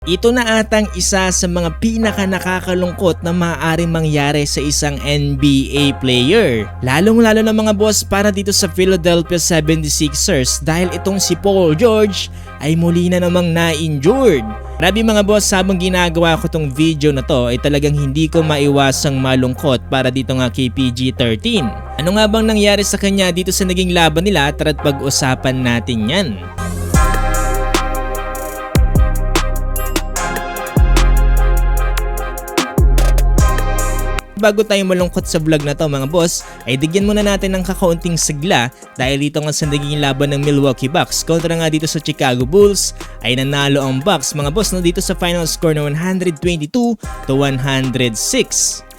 Ito na atang isa sa mga pinaka nakakalungkot na maaaring mangyari sa isang NBA player. Lalong-lalo na mga boss para dito sa Philadelphia 76ers dahil itong si Paul George ay muli na namang na-injured. Grabe mga boss, habang ginagawa ko tong video na to ay talagang hindi ko maiwasang malungkot para dito nga kay PG-13. Ano nga bang nangyari sa kanya dito sa naging laban nila? Tara't pag-usapan natin yan. Bago tayo malungkot sa vlog na to mga boss, ay digyan muna natin ng kakaunting sigla dahil dito nga sa naging laban ng Milwaukee Bucks kontra nga dito sa Chicago Bulls ay nanalo ang Bucks mga boss no, dito sa final score na 122-106.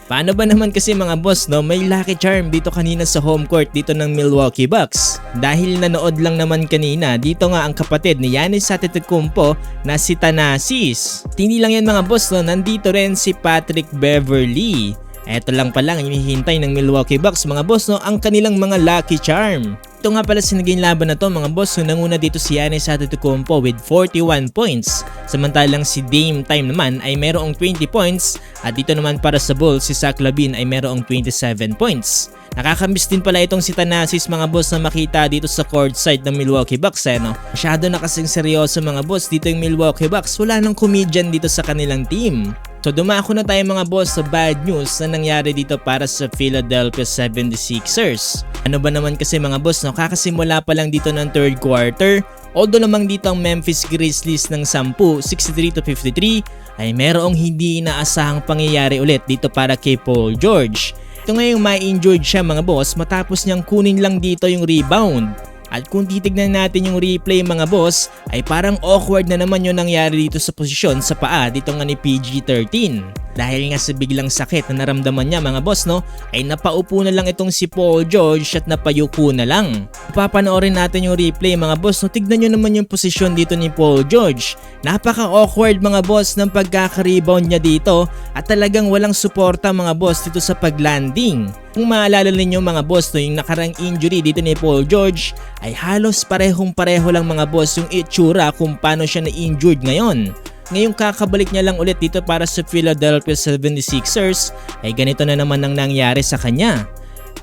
Paano ba naman kasi mga boss no, may lucky charm dito kanina sa home court dito ng Milwaukee Bucks. Dahil nanood lang naman kanina, dito nga ang kapatid ni Giannis Antetokounmpo na si Thanasis. Hindi lang yan mga boss no, nandito rin si Patrick Beverley. Eto lang pala ang hinihintay ng Milwaukee Bucks mga boss no, ang kanilang mga lucky charm. Ito nga pala sa naging laban na to mga boss, so nanguna dito si Giannis Antetokounmpo with 41 points. Samantalang si Dame Time naman ay merong 20 points at dito naman para sa Bulls si Zach LaVine ay merong 27 points. Nakakamiss din pala itong si Thanasis mga boss na makita dito sa court side ng Milwaukee Bucks no. Masyado na kasing seryoso mga boss dito yung Milwaukee Bucks, wala nang comedian dito sa kanilang team. So dumako na tayo mga boss sa bad news na nangyari dito para sa Philadelphia 76ers. Ano ba naman kasi mga boss no, kakasimula pa lang dito ng third quarter. Although namang dito ang Memphis Grizzlies ng 10, 63-53 ay merong hindi inaasahang pangyayari ulit dito para kay Paul George. Ito ngayong ma-injured siya mga boss matapos niyang kunin lang dito yung rebound. At kung titignan natin yung replay mga boss, ay parang awkward na naman yung nangyari dito sa posisyon sa paa dito nga ni PG-13. Dahil nga sa biglang sakit na naramdaman niya mga boss no, ay napaupo na lang itong si Paul George at napayuko na lang. Papanoorin natin yung replay mga boss no, tignan nyo naman yung posisyon dito ni Paul George. Napaka-awkward mga boss ng pagkaka-rebound niya dito at talagang walang suporta mga boss dito sa paglanding. Kung maalala ninyo mga boss no, yung nakarang injury dito ni Paul George ay halos parehong-pareho lang mga boss yung itsura kung paano siya na-injured ngayon. Ngayong kakabalik niya lang ulit dito para sa Philadelphia 76ers ay ganito na naman ang nangyari sa kanya.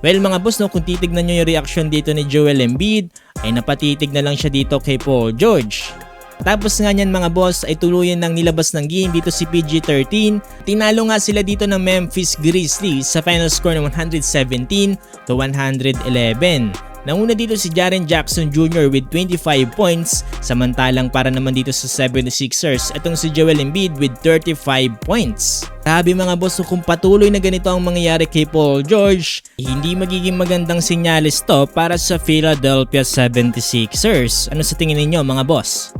Well mga boss no, kung titignan nyo yung reaction dito ni Joel Embiid ay napatitig na lang siya dito kay Paul George. Tapos nga niyan mga boss ay tuluyan nang nilabas ng game dito si PG-13. Tinalo nga sila dito ng Memphis Grizzlies sa final score ng 117-111. Nanguna dito si Jaren Jackson Jr. with 25 points, samantalang para naman dito sa 76ers itong si Joel Embiid with 35 points. Sabi mga boss, kung patuloy na ganito ang mangyayari kay Paul George, hindi magiging magandang senyales to para sa Philadelphia 76ers. Ano sa tingin ninyo mga boss?